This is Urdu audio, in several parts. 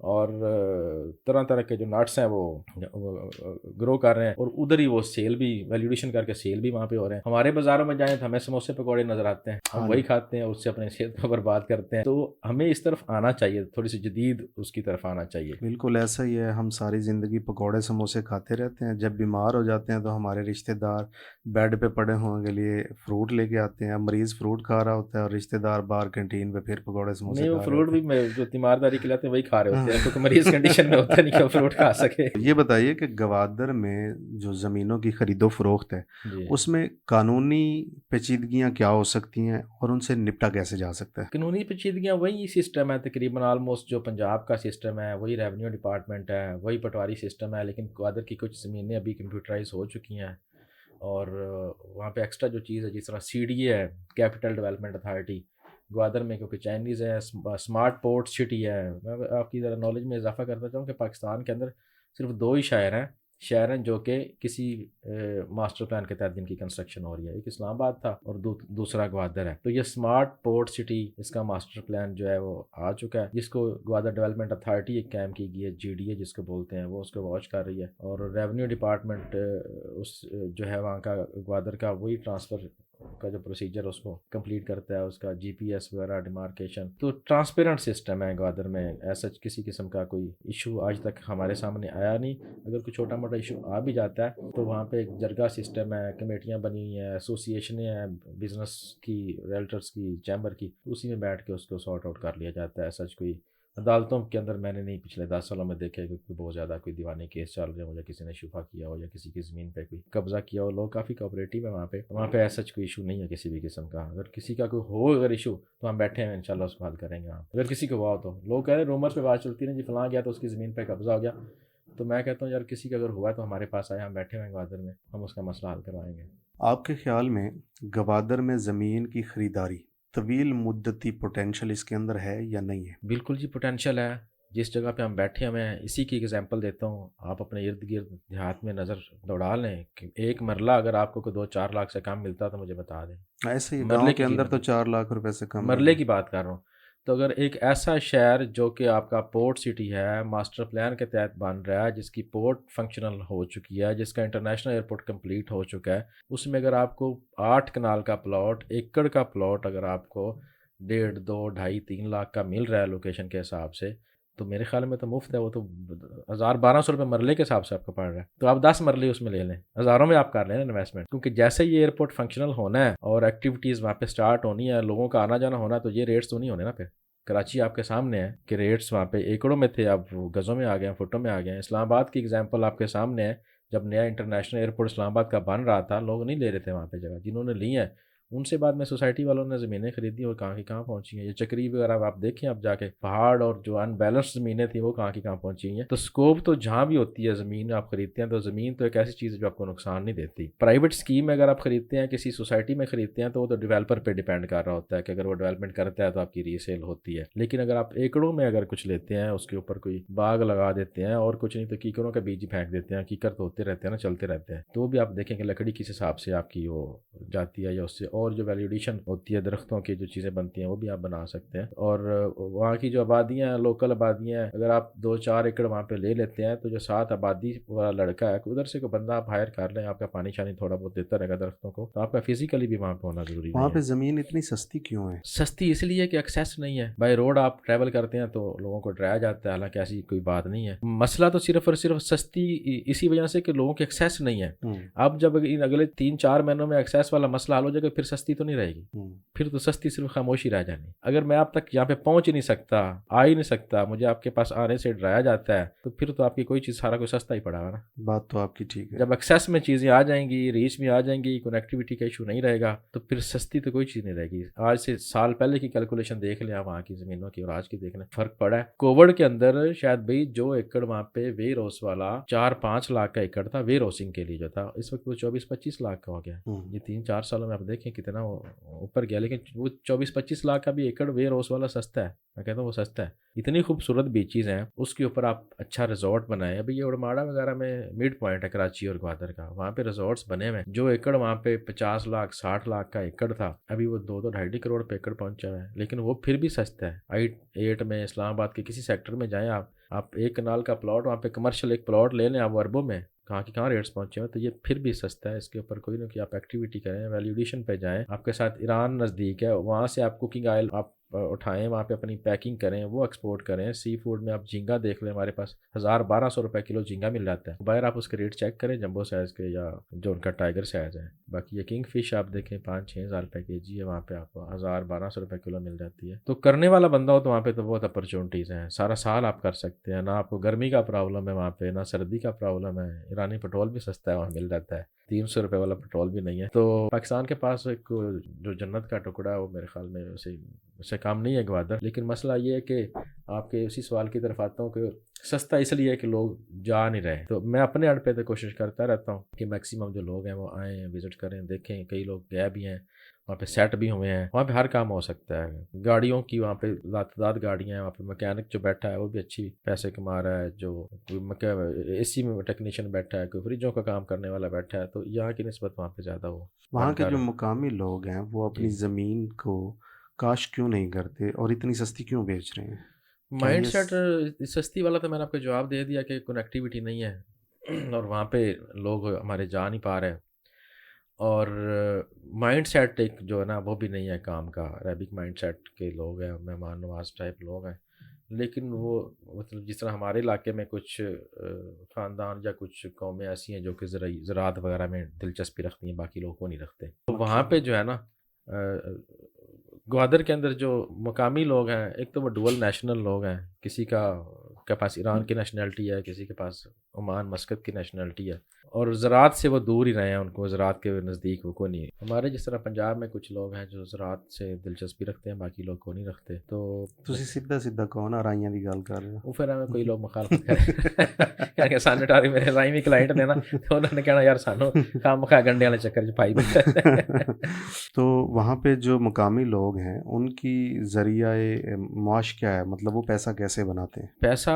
اور طرح طرح کے جو نٹس ہیں وہ گرو کر رہے ہیں، اور ادھر ہی وہ سیل بھی ویلیویشن کر کے سیل بھی وہاں پہ ہو رہے ہیں. ہمارے بازاروں میں جائیں تو ہمیں سموسے پکوڑے نظر آتے ہیں، ہم ہاں وہی جی، کھاتے ہیں، اس سے اپنے صحت کو برباد کرتے ہیں. تو ہمیں اس طرف آنا چاہیے، تھوڑی سی جدید اس کی طرف آنا چاہیے. بالکل ایسا ہی ہے. ہم ساری زندگی پکوڑے سموسے کھاتے رہتے ہیں. جب بیمار ہو جاتے ہیں تو ہمارے رشتہ دار بیڈ پہ پڑے ہونے کے لیے فروٹ لے کے آتے ہیں. مریض فروٹ کھا رہا ہوتا ہے اور رشتہ دار باہر کینٹین پہ پھر پکوڑے سموسے نہیں، وہ کھا رہے فروٹ ہوتے بھی میں جو تیمارداری کھلاتے ہیں وہی کھا رہے ہوتے ہیں، ہیں. کیونکہ مریض کنڈیشن میں ہوتا نہیں کہ وہ فروٹ کھا سکے. یہ بتائیے کہ گوادر میں جو زمینوں کی خرید و فروخت ہے جی، اس میں قانونی پیچیدگیاں کیا ہو سکتی ہیں اور ان سے نپٹا کیسے جا سکتا ہے؟ قانونی پیچیدگیاں وہی سسٹم ہے تقریباً آلموسٹ جو پنجاب کا سسٹم ہے، وہی ریونیو ڈپارٹمنٹ ہے، وہی پٹواری سسٹم ہے. لیکن گوادر کی کچھ زمینیں ابھی کمپیوٹرائز ہو چکی ہیں، اور وہاں پہ ایکسٹرا جو چیز ہے، جس طرح سی ڈی اے ہے، کیپٹل ڈیولپمنٹ اتھارٹی گوادر میں، کیونکہ چائنیز ہے، اسمارٹ پورٹ سٹی ہے. میں آپ کی ذرا نالج میں اضافہ کرتا چاہوں کہ پاکستان کے اندر صرف 2 ہی شہر ہیں جو کہ کسی ماسٹر پلان کے تحت جن کی کنسٹرکشن ہو رہی ہے. ایک اسلام آباد تھا اور دوسرا گوادر ہے. تو یہ اسمارٹ پورٹ سٹی، اس کا ماسٹر پلان جو ہے وہ آ چکا ہے، جس کو گوادر ڈیولپمنٹ اتھارٹی ایک قائم کی گئی ہے، جی ڈی اے جس کو بولتے ہیں، وہ اس کو واچ کر رہی ہے. اور ریونیو ڈپارٹمنٹ اس جو ہے وہاں کا گوادر کا، وہی ٹرانسفر کا جو پروسیجر اس کو کمپلیٹ کرتا ہے، اس کا جی پی ایس وغیرہ ڈیمارکیشن. تو ٹرانسپیرنٹ سسٹم ہے گوادر میں. ایسا کسی قسم کا کوئی ایشو آج تک ہمارے سامنے آیا نہیں. اگر کوئی چھوٹا موٹا ایشو آ بھی جاتا ہے تو وہاں پہ ایک جرگہ سسٹم ہے، کمیٹیاں بنی ہوئی ہیں، ایسوسیشنیں ہیں بزنس کی، ریلٹرس کی، چیمبر کی، اسی میں بیٹھ کے اس کو سارٹ آؤٹ کر لیا جاتا ہے. سچ کوئی عدالتوں کے اندر میں نے نہیں پچھلے 10 سالوں میں دیکھے کہ بہت زیادہ کوئی دیوانی کیس چل رہے ہو، یا کسی نے شفا کیا ہو، یا کسی کی زمین پہ کوئی قبضہ کیا ہو. لوگ کافی کوآپریٹیو ہے وہاں پہ ایسا کوئی ایشو نہیں ہے کسی بھی قسم کا. اگر کسی کا کوئی ہو اگر ایشو تو ہم بیٹھے ہیں انشاءاللہ اس کو حل کریں گے. اگر کسی کو ہوا ہو تو لوگ کہہ رہے ہیں رومرز پہ بات چلتی ہے جی فلاں گیا تو اس کی زمین پہ قبضہ ہو گیا. تو میں کہتا ہوں یار کسی کا اگر ہوا ہے تو ہمارے پاس آئے، ہم بیٹھے ہوئے ہیں گوادر میں، ہم اس کا مسئلہ حل کروائیں گے. آپ کے خیال میں گوادر میں زمین کی خریداری طویل مدتی پوٹینشل اس کے اندر ہے یا نہیں ہے؟ بالکل جی، پوٹینشیل ہے. جس جگہ پہ ہم بیٹھے ہیں، میں اسی کی اگزامپل دیتا ہوں. آپ اپنے ارد گرد دیہات میں نظر دوڑا لیں کہ ایک مرلہ اگر آپ کو کوئی 2-4 لاکھ سے کم ملتا تو مجھے بتا دیں. ایسے ہی مرلے گاؤں کی کے اندر قیمت تو ہے، 4 لاکھ روپے سے کم نہیں مرلے ہے. کی بات کر رہا ہوں. تو اگر ایک ایسا شہر جو کہ آپ کا پورٹ سٹی ہے، ماسٹر پلان کے تحت بن رہا ہے، جس کی پورٹ فنکشنل ہو چکی ہے، جس کا انٹرنیشنل ایئرپورٹ کمپلیٹ ہو چکا ہے، اس میں اگر آپ کو 8 کنال کا پلاٹ، ایکڑ کا پلاٹ اگر آپ کو 1.5، 2، 2.5، 3 لاکھ کا مل رہا ہے لوکیشن کے حساب سے، تو میرے خیال میں تو مفت ہے. وہ تو 1,000-1,200 روپے مرلے کے حساب سے آپ کو پڑ رہا ہے. تو آپ 10 مرلے اس میں لے لیں، ہزاروں میں آپ کر لیں نا انویسٹمنٹ. کیونکہ جیسے یہ ایئرپورٹ فنکشنل ہونا ہے اور ایکٹیویٹیز وہاں پہ سٹارٹ ہونی ہے، لوگوں کا آنا جانا ہونا، تو یہ ریٹس تو نہیں ہونے نا. پھر کراچی آپ کے سامنے ہے کہ ریٹس وہاں پہ ایکڑوں میں تھے، اب وہ گزوں میں آ گئے ہیں، فٹوں میں آ گئے ہیں. اسلام آباد کی اگزامپل آپ کے سامنے ہے. جب نیا انٹرنیشنل ایئرپورٹ اسلام آباد کا بن رہا تھا، لوگ نہیں لے رہے تھے وہاں پہ جگہ. جنہوں نے لی ہیں ان سے بعد میں سوسائٹی والوں نے زمینیں خریدی اور کہاں کی کہاں پہنچی ہیں. یہ چکری وغیرہ آپ دیکھیں، اب جا کے پہاڑ اور جو ان بیلنس زمینیں تھیں وہ کہاں کی کہاں پہنچی ہیں. تو سکوپ تو جہاں بھی ہوتی ہے زمین آپ خریدتے ہیں، تو زمین تو ایک ایسی چیز ہے جو آپ کو نقصان نہیں دیتی. پرائیویٹ اسکیم میں اگر آپ خریدتے ہیں، کسی سوسائٹی میں خریدتے ہیں، تو وہ تو ڈیولپر پہ ڈیپینڈ کر رہا ہوتا ہے کہ اگر وہ ڈیولپمنٹ کرتا ہے تو آپ کی ری سیل ہوتی ہے. لیکن اگر آپ ایکڑوں میں اگر کچھ لیتے ہیں، اس کے اوپر کوئی باغ لگا دیتے ہیں اور کچھ نہیں تو کیکروں کا بیج پھینک دیتے ہیں، کیکر تو ہوتے رہتے ہیں نا، چلتے رہتے ہیں، تو بھی آپ دیکھیں کہ لکڑی کس حساب سے آپ کی وہ جاتی ہے، یا اس سے اور جو ویلیوڈیشن ہوتی ہے درختوں کی جو چیزیں بنتی ہیں وہ بھی آپ بنا سکتے ہیں. اور وہاں کی جو آبادیاں ہیں، لوکل آبادیاں ہیں، اگر آپ 2-4 ایکڑ وہاں پہ لے لیتے ہیں تو جو 7 آبادی والا لڑکا ہے، ادھر سے کوئی بندہ آپ ہائر کر لیں، آپ کا پانی شانی تھوڑا بہت دیتا رہے گا درختوں کو، تو آپ کا فزیکلی بھی وہاں پہ ہونا ضروری وہاں نہیں پہ ہے. زمین اتنی سستی کیوں ہے؟ سستی اس لیے کہ ایکسیس نہیں ہے. بائی روڈ آپ ٹریول کرتے ہیں تو لوگوں کو ڈرایا جاتا ہے، حالانکہ ایسی کوئی بات نہیں ہے. مسئلہ تو صرف اور صرف سستی اسی وجہ سے کہ لوگوں کے ایکسیس نہیں ہے. اب جب ان اگلے 3-4 مہینوں میں ایکسیس والا مسئلہ حل ہو جائے گا، پھر سستی تو نہیں رہے گی. پھر تو سستی صرف خاموشی رہ جانی. اگر میں آپ تک یہاں پہ پہنچ ہی نہیں سکتا، آ ہی نہیں سکتا، مجھے آپ کے پاس آنے سے ڈرایا جاتا ہے، تو پھر تو آپ کی کوئی چیز، سارا کوئی سستا ہی پڑا ہے نا. بات تو آپ کی ٹھیک ہے. جب ایکسیس میں چیزیں آ جائیں گی، ریچ میں آ جائیں گی، کنیکٹیوٹی کا ایشو نہیں رہے گا، تو پھر سستی تو کوئی چیز نہیں رہے گی. آج سے سال پہلے کی کیلکولیشن دیکھ لیں آپ، وہاں کی زمینوں کی اور آج کی دیکھ لیں، فرق پڑا ہے. کووڈ کے اندر شاید بھائی جو ایکڑ وہاں پہ ویئر ہاؤس والا 4-5 لاکھ کا ایکڑ تھا، ویئر ہاؤسنگ کے لیے جو تھا، اس وقت وہ 24-25 لاکھ کا ہو گیا. یہ 3-4 سالوں میں آپ دیکھیں کتنا وہ اوپر گیا. لیکن وہ 24-25 لاکھ کا بھی ایکڑ ویئر ہاؤس والا سستا ہے. میں کہتا ہوں وہ سستا ہے. اتنی خوبصورت بیچیز ہیں، اس کے اوپر آپ اچھا ریزورٹ بنائیں. ابھی یہ اڑماڑا وغیرہ میں مڈ پوائنٹ ہے کراچی اور گوادر کا، وہاں پہ ریزورٹس بنے ہوئے ہیں. جو ایکڑ وہاں پہ 50 لاکھ 60 لاکھ کا ایکڑ تھا، ابھی وہ 2-2 2.5 کروڑ پہ ایکڑ پہنچا ہے. لیکن وہ پھر بھی سستا ہے. I-8 میں اسلام آباد کے کسی سیکٹر میں جائیں آپ، آپ ایک کنال کا پلاٹ وہاں پہ کمرشل ایک پلاٹ لے لیں آپ وہ اربوں میں، کہاں کی کہاں ریٹس پہنچے ہوئے، تو یہ پھر بھی سستا ہے، اس کے اوپر کوئی نہ کہ آپ ایکٹیویٹی کریں، ویلیوڈیشن پہ جائیں، آپ کے ساتھ ایران نزدیک ہے، وہاں سے آپ کوکنگ آئل آپ اٹھائیں، وہاں پہ اپنی پیکنگ کریں، وہ ایکسپورٹ کریں۔ سی فوڈ میں آپ جھینگا دیکھ لیں، ہمارے پاس 1000-1200 روپے کلو جھینگا مل جاتا ہے، باہر آپ اس کے ریٹ چیک کریں جمبو سائز کے یا جو ان کا ٹائیگر سائز ہے۔ باقی یہ کنگ فش آپ دیکھیں 5-6 ہزار روپے کے جی ہے، وہاں پہ آپ کو 1000-1200 روپے کلو مل جاتی ہے۔ تو کرنے والا بندہ ہو تو وہاں پہ تو بہت اپرچونیٹیز ہیں، سارا سال آپ کر سکتے ہیں، نہ آپ کو گرمی کا پرابلم ہے وہاں پہ، نہ سردی کا پرابلم ہے، ایرانی پیٹرول بھی سستا ہے وہاں مل جاتا ہے، 300 روپے والا پیٹرول بھی نہیں ہے۔ تو پاکستان کے پاس ایک جو جنت کا ٹکڑا ہے وہ میرے خیال میں اسے کام نہیں ہے گوادر، لیکن مسئلہ یہ ہے کہ آپ کے اسی سوال کی طرف آتا ہوں کہ سستا اس لیے ہے کہ لوگ جا نہیں رہے، تو میں اپنے اڑ پہ تو کوشش کرتا رہتا ہوں کہ میکسیمم جو لوگ ہیں وہ آئیں، وزٹ کریں، دیکھیں، کئی لوگ گئے بھی ہیں وہاں پہ، سیٹ بھی ہوئے ہیں، وہاں پہ ہر کام ہو سکتا ہے، گاڑیوں کی وہاں پہ لاتعداد گاڑیاں ہیں، وہاں پہ میکینک جو بیٹھا ہے وہ بھی اچھی پیسے کما رہا ہے، جو اے سی میں ٹیکنیشین بیٹھا ہے، کوئی فریجوں کا کام کرنے والا بیٹھا ہے، تو یہاں کی نسبت وہاں پہ زیادہ وہ وہاں کے فنکار جو ہے۔ مقامی لوگ ہیں وہ اپنی جی، زمین کو کاشت کیوں نہیں کرتے اور اتنی سستی کیوں بیچ رہے ہیں؟ کیا مائنڈ یہ سیٹ سستی والا تو میں نے آپ کو جواب دے دیا کہ کنیکٹیویٹی نہیں ہے اور وہاں پہ لوگ ہمارے جا نہیں پا رہے، اور مائنڈ سیٹ ایک جو ہے نا وہ بھی نہیں ہے کام کا، عربک مائنڈ سیٹ کے لوگ ہیں، مہمان نواز ٹائپ لوگ ہیں، لیکن وہ مطلب جس طرح ہمارے علاقے میں کچھ خاندان یا کچھ قومیں ایسی ہیں جو کہ زراعت وغیرہ میں دلچسپی رکھتی ہیں، باقی لوگوں کو نہیں رکھتے، تو وہاں مطلب پہ جو ہے نا گوادر کے اندر جو مقامی لوگ ہیں، ایک تو وہ ڈول نیشنل لوگ ہیں، کسی کے پاس ایران کی نیشنلٹی ہے، کسی کے پاس عمان مسقط کی نیشنلٹی ہے، اور زراعت سے وہ دور ہی رہے ہیں، ان کو زراعت کے نزدیک وہ کو نہیں ہے۔ ہمارے جس طرح پنجاب میں کچھ لوگ ہیں جو زراعت سے دلچسپی رکھتے ہیں، باقی لوگ کو نہیں رکھتے، تو ਤੁਸੀਂ ਸਿੱਧਾ ਸਿੱਧਾ ਕਹੋ ਨਾ ਰਾਈਆਂ ਦੀ ਗੱਲ ਕਰ ਰਹੇ وہ پھر ہمیں کوئی ਹੋ لوگ مخالفت کریں کہ سانو ٹاری میرے رائمی کلائنٹ نے نا، تو انہوں نے کہنا یار سانو خام خواہ گنڈے والے چکر چ پائی بیٹھے۔ تو وہاں پہ جو مقامی لوگ ہیں ان کی ذریعہ معاش کیا ہے؟ مطلب وہ پیسہ کیسے بناتے ہیں؟ پیسہ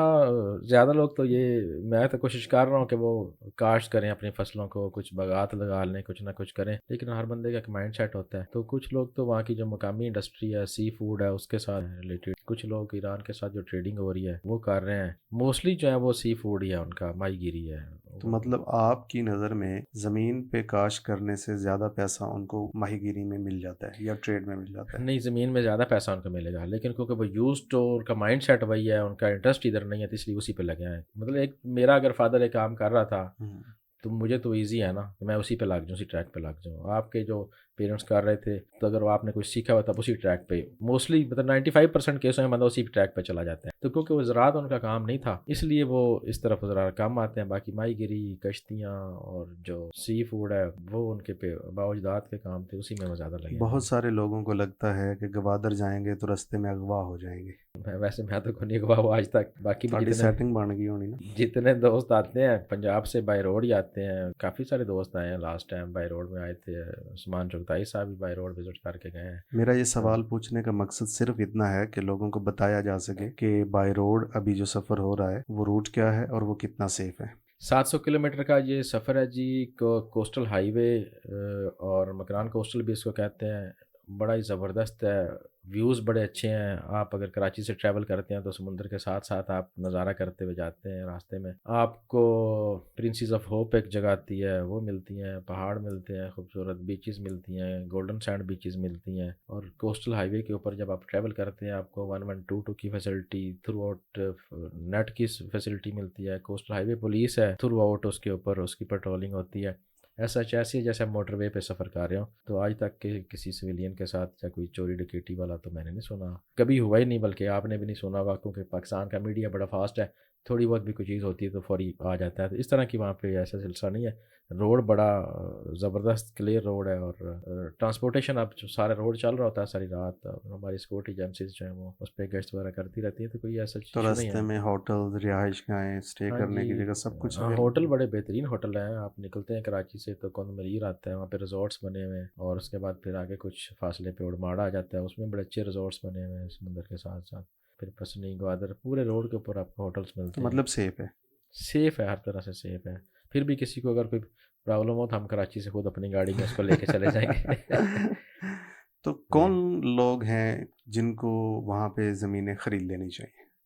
زیادہ لوگ تو یہ، میں تو کوشش کر رہا ہوں کہ وہ کاشت کریں اپنی فصلوں کو، کچھ باغات لگا لیں، کچھ نہ کچھ کریں، لیکن ہر بندے کا ایک مائنڈ سیٹ ہوتا ہے، تو کچھ لوگ تو وہاں کی جو مقامی انڈسٹری ہے، سی فوڈ ہے، اس کے ساتھ ریلیٹڈ، کچھ لوگ ایران کے ساتھ جو ٹریڈنگ ہو رہی ہے وہ کر رہے ہیں، موسٹلی جو ہے وہ سی فوڈ ہی ہے، ان کا ماہی گیری ہے۔ تو مطلب آپ کی نظر میں زمین پہ کاشت کرنے سے زیادہ پیسہ ان کو ماہی گیری میں مل جاتا ہے یا ٹریڈ میں مل جاتا ہے؟ نہیں، زمین میں زیادہ پیسہ ان کو ملے گا، لیکن کیونکہ وہ یوز ٹو، ان کا مائنڈ سیٹ وہی ہے، ان کا انٹرسٹ ادھر نہیں ہے، تو اس لیے اسی پہ لگے ہیں۔ مطلب ایک میرا اگر فادر ایک کام کر رہا تھا ہوں۔ تو مجھے تو ایزی ہے نا کہ میں اسی پہ لگ جاؤں، اسی ٹریک پہ لگ جاؤں۔ آپ کے جو پیرنٹس کر رہے تھے تو اگر آپ نے کچھ سیکھا ہوا تھا اسی ٹریک پہ، موسٹلی مطلب 95% کیسوں میں بندہ اسی ٹریک پہ چلا جاتا ہے، تو کیونکہ وہ زراعت ان کا کام نہیں تھا اس لیے وہ اس طرف ذرا کم آتے ہیں۔ باقی ماہی گیری، کشتیاں اور جو سی فوڈ ہے وہ ان کے پہ باوجداد کے کام تھے، اسی میں وہ زیادہ لگے بہت ہیں۔ سارے لوگوں کو لگتا ہے کہ گوادر جائیں گے تو رستے میں اغوا ہو جائیں گے، ویسے میں تو نہیں گوا ہوا آج تک، باقی بھی تھوڑی جتنے سیٹنگ بن گئی ہونی نا۔ جتنے دوست آتے ہیں پنجاب سے بائی روڈ ہی آتے ہیں، کافی سارے دوست آئے ہیں، لاسٹ ٹائم بائی روڈ میں آئے تھے، عثمان چغتائی صاحب بھی بائی روڈ وزٹ کر کے گئے ہیں۔ میرا یہ تو سوال پوچھنے کا مقصد صرف اتنا ہے کہ لوگوں کو بتایا جا سکے کہ بائی روڈ ابھی جو سفر ہو رہا ہے وہ روٹ کیا ہے اور وہ کتنا سیف ہے۔ 700 کلومیٹر کا یہ سفر ہے جی، کوسٹل ہائی وے، اور مکران کوسٹل بھی اس کو کہتے ہیں، بڑا ہی زبردست ہے، ویوز بڑے اچھے ہیں۔ آپ اگر کراچی سے ٹریول کرتے ہیں تو سمندر کے ساتھ ساتھ آپ نظارہ کرتے ہوئے جاتے ہیں، راستے میں آپ کو پرنسز آف ہوپ ایک جگہ آتی ہے وہ ملتی ہیں، پہاڑ ملتے ہیں، خوبصورت بیچز ملتی ہیں، گولڈن سینڈ بیچز ملتی ہیں، اور کوسٹل ہائی وے کے اوپر جب آپ ٹریول کرتے ہیں آپ کو 1122 کی فیسلٹی تھرو آؤٹ، نیٹ کی فیسلٹی ملتی ہے، کوسٹل ہائی وے پولیس ہے تھرو آؤٹ، اس کے اوپر اس کی پیٹرولنگ ہوتی ہے، ایسا ایسے جیسے موٹر وے پہ سفر کر رہے ہوں۔ تو آج تک کہ کسی سویلین کے ساتھ یا کوئی چوری ڈکیٹی والا تو میں نے نہیں سنا، کبھی ہوا ہی نہیں، بلکہ آپ نے بھی نہیں سنا ہوا، کیونکہ پاکستان کا میڈیا بڑا فاسٹ ہے، تھوڑی بہت بھی کوئی چیز ہوتی ہے تو فوری آ جاتا ہے، تو اس طرح کی وہاں پہ ایسا سلسلہ نہیں ہے۔ روڈ بڑا زبردست کلیئر روڈ ہے، اور ٹرانسپورٹیشن اب جو سارا روڈ چل رہا ہوتا ہے ساری رات، اور ہماری سیکورٹی ایجنسیز جو ہیں وہ اس پہ گشت وغیرہ کرتی رہتی ہیں، تو کوئی ایسا تو ایشو نہیں راستے ہے۔ میں ہوٹل، رہائش گاہیں، اسٹے ہاں کرنے جی، کی جگہ سب کچھ ہاں، ہوٹل اویلیبل؟ بڑے بہترین ہوٹل ہیں، آپ نکلتے ہیں کراچی سے تو کون ملیر آتا ہے، وہاں پہ ریزورٹس بنے ہوئے ہیں، اور اس کے بعد پھر آگے کچھ فاصلے پہ اڑماڑا آ جاتا ہے، اس میں بڑے اچھے ریزورٹس بنے ہوئے ہیں سمندر کے ساتھ ساتھ، پھر پسنی، گوادر، پورے روڈ کے اوپر آپ کو ہوٹلس تو ملتے ہیں، مطلب سیف ہے۔ سیف ہے، ہر طرح سے سیف ہے۔ پھر بھی کسی کو اگر کوئی پرابلم ہو تو ہم کراچی سے خود اپنی گاڑی میں اس کو لے کے چلے جائیں گے۔ تو جی، کون لوگ ہیں جن کو وہاں پہ زمینیں خرید لینی چاہیے؟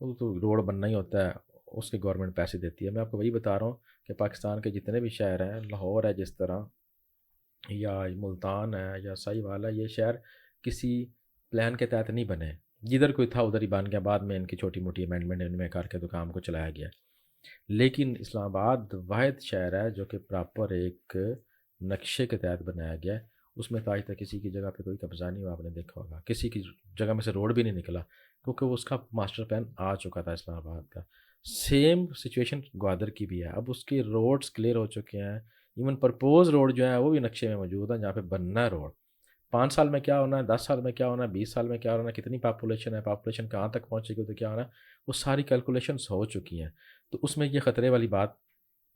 وہ تو روڈ بننا ہی ہوتا ہے، اس کے گورنمنٹ پیسے دیتی ہے۔ میں آپ کو وہی بتا رہا ہوں کہ پاکستان کے جتنے بھی شہر ہیں، لاہور ہے جس طرح، یا ملتان ہے یا ساہیوال ہے، یہ شہر کسی پلان کے تحت نہیں بنے، جدھر کوئی تھا ادھر ہی بن گیا، بعد میں ان کی چھوٹی موٹی امینڈمنٹ ان میں کر کے تو کام کو چلایا گیا۔ لیکن اسلام آباد واحد شہر ہے جو کہ پراپر ایک نقشے کے تحت بنایا گیا ہے، اس میں تو آج تک کسی کی جگہ پہ کوئی قبضہ نہیں ہوا، آپ نے دیکھا ہوگا، کسی کی جگہ میں سے روڈ بھی نہیں نکلا، کیونکہ وہ اس کا ماسٹر پلان آ چکا تھا اسلام آباد کا۔ سیم سچویشن گوادر کی بھی ہے، اب اس کے روڈز کلیئر ہو چکے ہیں، ایون پرپوز روڈ جو ہے وہ بھی نقشے میں موجود ہیں جہاں پہ بننا ہے روڈ۔ 5 سال میں کیا ہونا ہے، 10 سال میں کیا ہونا ہے، 20 سال میں کیا ہونا ہے، کتنی پاپولیشن ہے، پاپولیشن کہاں تک پہنچے گی تو کیا ہونا ہے، وہ ساری کیلکولیشنس ہو چکی ہیں۔ تو اس میں یہ خطرے والی بات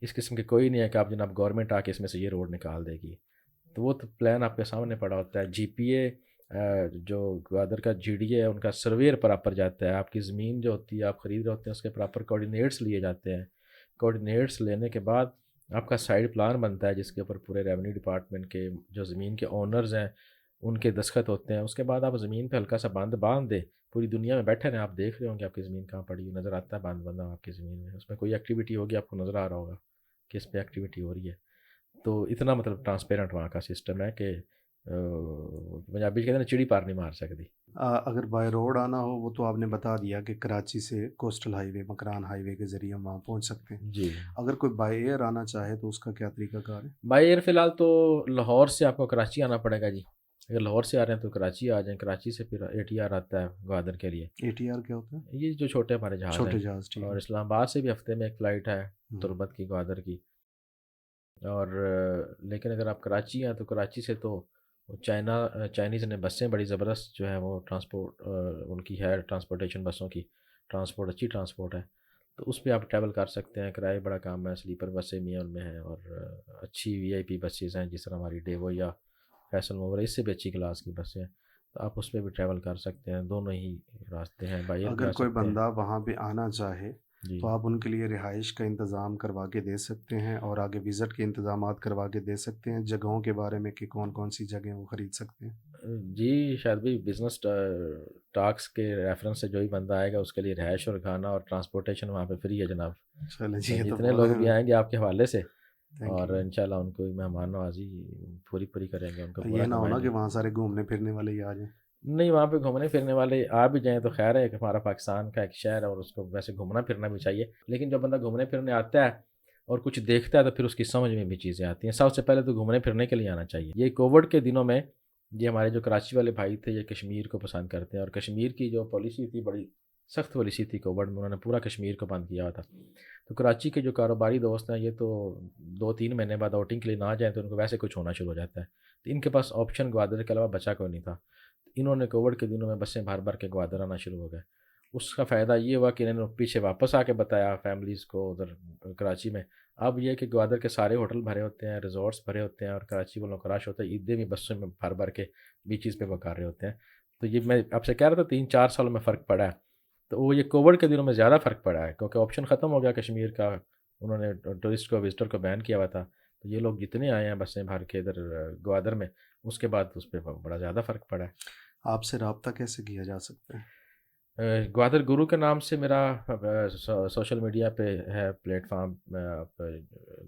اس قسم کے کوئی نہیں ہے کہ آپ جناب گورنمنٹ آ کے اس میں سے یہ روڈ نکال دے گی، تو وہ تو پلان آپ کے سامنے پڑا ہوتا ہے۔ جی پی اے جو گوادر کا جی ڈی اے ہے ان کا سرویئر پراپر جاتا ہے، آپ کی زمین جو ہوتی ہے آپ خرید رہے ہوتے ہیں اس کے پراپر کوآرڈینیٹس لیے جاتے ہیں، کوآرڈینیٹس لینے کے بعد آپ کا سائڈ پلان بنتا ہے جس کے اوپر پورے ریونیو ڈپارٹمنٹ کے جو زمین کے اونرز ہیں ان کے دستخط ہوتے ہیں۔ اس کے بعد آپ زمین پہ ہلکا سا باندھ دیں، پوری دنیا میں بیٹھے رہیں، آپ دیکھ رہے ہوں گے آپ کی زمین کہاں پڑی ہوئی نظر آتا ہے، باندھ بندہ آپ کی زمین میں، اس میں کوئی ایکٹیویٹی ہوگی آپ کو نظر آ رہا ہوگا کہ اس پہ ایکٹیویٹی ہو رہی ہے۔ تو اتنا مطلب ٹرانسپیرنٹ وہاں کا سسٹم ہے کہ پنجابی کہتے ہیں نا چڑی پار نہیں مار سکتی۔ اگر بائی روڈ آنا ہو وہ تو آپ نے بتا دیا کہ کراچی سے کوسٹل ہائی وے مکران ہائی وے کے ذریعے ہم وہاں پہنچ سکتے ہیں۔ جی، اگر کوئی بائی ایئر آنا چاہے تو اس کا کیا طریقہ کار ہے؟ بائی ایئر فی الحال تو لاہور سے آپ کو کراچی آنا پڑے گا جی، اگر لاہور سے آ رہے ہیں تو کراچی آ جائیں، کراچی سے پھر اے ٹی آر آتا ہے گوادر کے لیے، اے ٹی آر کیا ہوتا ہے؟ یہ جو چھوٹے ہمارے جہاز ہیں، چھوٹے جہاز، ٹھیک اور ہے۔ اسلام آباد سے بھی ہفتے میں ایک فلائٹ ہے ہوں، تربت کی گوادر کی، اور لیکن اگر آپ کراچی ہیں تو کراچی سے تو چائنیز نے بسیں بڑی زبردست جو ہے وہ ٹرانسپورٹ ان کی ہے، ٹرانسپورٹیشن بسوں کی ٹرانسپورٹ اچھی ٹرانسپورٹ ہے، تو اس پہ آپ ٹریول کر سکتے ہیں، کرائے بڑا کام ہے، سلیپر بسیں بھی ہیں ان میں ہیں، اور اچھی وی آئی پی بسیز ہیں جس طرح ہماری ڈیوو یا فیصل موور، اس سے بھی اچھی کلاس کی بسیں ہیں، تو آپ اس پہ بھی ٹریول کر سکتے ہیں، دونوں ہی راستے ہیں، بائی ایئر بھی اگر آ کوئی سکتے ہیں۔ بندہ وہاں پہ آنا چاہے جی تو آپ ان کے لیے رہائش کا انتظام کروا کے دے سکتے ہیں اور آگے وزٹ کے انتظامات کروا کے دے سکتے ہیں، جگہوں کے بارے میں کہ کون کون سی جگہیں وہ خرید سکتے ہیں؟ جی شاید بھی بزنس ٹاکس کے ریفرنس سے جو ہی بندہ آئے گا اس کے لیے رہائش اور کھانا اور ٹرانسپورٹیشن وہاں پہ فری ہے جناب، چلیں جی، تو یہ تو جتنے بہت لوگ بھی آئیں گے آپ کے حوالے سے، تھینک اور یو۔ انشاءاللہ ان کو مہمان نوازی پوری کریں گے، ان کو یہ پورا نہ ہونا گھمائیں کہ گے۔ وہاں سارے گھومنے پھرنے والے ہی آ جائیں۔ نہیں، وہاں پہ گھومنے پھرنے والے آ بھی جائیں تو خیر ہے کہ ہمارا پاکستان کا ایک شہر ہے اور اس کو ویسے گھومنا پھرنا بھی چاہیے، لیکن جب بندہ گھومنے پھرنے آتا ہے اور کچھ دیکھتا ہے تو پھر اس کی سمجھ میں بھی چیزیں آتی ہیں۔ سب سے پہلے تو گھومنے پھرنے کے لیے آنا چاہیے۔ یہ کووڈ کے دنوں میں یہ ہمارے جو کراچی والے بھائی تھے یہ کشمیر کو پسند کرتے ہیں، اور کشمیر کی جو پالیسی تھی بڑی سخت پالیسی تھی کووڈ میں، انہوں نے پورا کشمیر کو بند کیا ہوا تھا، تو کراچی کے جو کاروباری دوست ہیں یہ تو 2-3 مہینے بعد آؤٹنگ کے لیے نہ جائیں تو ان کو ویسے کچھ ہونا شروع ہو جاتا ہے، تو ان کے پاس آپشن گوادر کے علاوہ بچا کوئی نہیں تھا، انہوں نے کووڈ کے دنوں میں بسیں بھر کے گوادر آنا شروع ہو گئے۔ اس کا فائدہ یہ ہوا کہ انہوں نے پیچھے واپس آ کے بتایا فیملیز کو ادھر کراچی میں، اب یہ کہ گوادر کے سارے ہوٹل بھرے ہوتے ہیں، ریزورٹس بھرے ہوتے ہیں، اور کراچی والوں کا رش ہوتا ہے، عیدیں بھی بسوں میں بھر کے بیچز پہ وہ کر رہے ہوتے ہیں، تو یہ میں آپ سے کہہ رہا تھا 3-4 سالوں میں فرق پڑا ہے، تو وہ یہ کووڈ کے دنوں میں زیادہ فرق پڑا ہے کیونکہ آپشن ختم ہو گیا کشمیر کا، انہوں نے ٹورسٹ کو وزٹر کو بین کیا ہوا تھا، تو یہ لوگ جتنے آئے ہیں بسیں بھر کے ادھر گوادر میں، اس کے بعد اس پہ بڑا زیادہ فرق پڑا ہے۔ آپ سے رابطہ کیسے کیا جا سکتا ہے؟ گوادر گرو کے نام سے میرا سوشل میڈیا پہ ہے پلیٹ فارم،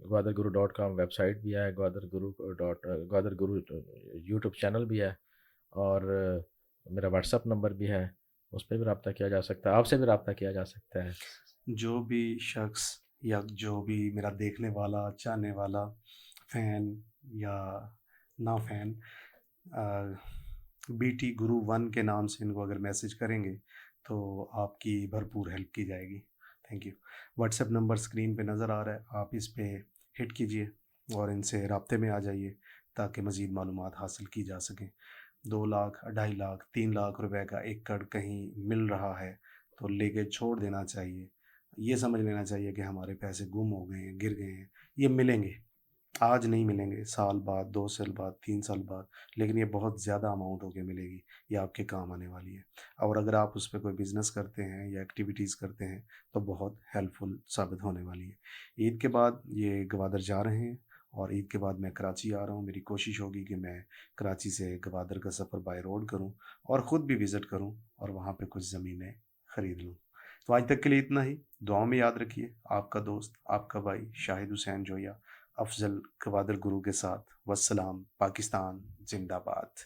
گوادر گرو .com ویب سائٹ بھی ہے، گوادر گرو یوٹیوب چینل بھی ہے، اور میرا واٹس اپ نمبر بھی ہے، اس پہ بھی رابطہ کیا جا سکتا ہے، آپ سے بھی رابطہ کیا جا سکتا ہے۔ جو بھی شخص یا جو بھی میرا دیکھنے والا، چاہنے والا، فین یا نا فین، بی ٹی گرو 1 کے نام سے ان کو اگر میسج کریں گے تو آپ کی بھرپور ہیلپ کی جائے گی۔ Thank you. What's app number screen پہ نظر آ رہا ہے، آپ اس پہ ہٹ کیجئے اور ان سے رابطے میں آ جائیے تاکہ مزید معلومات حاصل کی جا سکیں۔ 2 لاکھ، 2.5 لاکھ، 3 لاکھ روپے کا ایکڑ کہیں مل رہا ہے تو لے کے چھوڑ دینا چاہیے، یہ سمجھ لینا چاہیے کہ ہمارے پیسے گم ہو گئے ہیں، گر گئے ہیں، یہ ملیں گے، آج نہیں ملیں گے، سال بعد، 2 سال بعد، 3 سال بعد، لیکن یہ بہت زیادہ اماؤنٹ ہو کے ملے گی، یہ آپ کے کام آنے والی ہے، اور اگر آپ اس پہ کوئی بزنس کرتے ہیں یا ایکٹیویٹیز کرتے ہیں تو بہت ہیلپ فل ثابت ہونے والی ہے۔ عید کے بعد یہ گوادر جا رہے ہیں اور عید کے بعد میں کراچی آ رہا ہوں، میری کوشش ہوگی کہ میں کراچی سے گوادر کا سفر بائی روڈ کروں اور خود بھی وزٹ کروں اور وہاں پہ کچھ زمینیں خرید لوں۔ تو آج تک کے لیے اتنا ہی، دعاؤں میں یاد رکھیے، آپ کا دوست، آپ کا بھائی شاہد حسین جویا، افضل گوادر گرو کے ساتھ، والسلام، پاکستان زندہ باد۔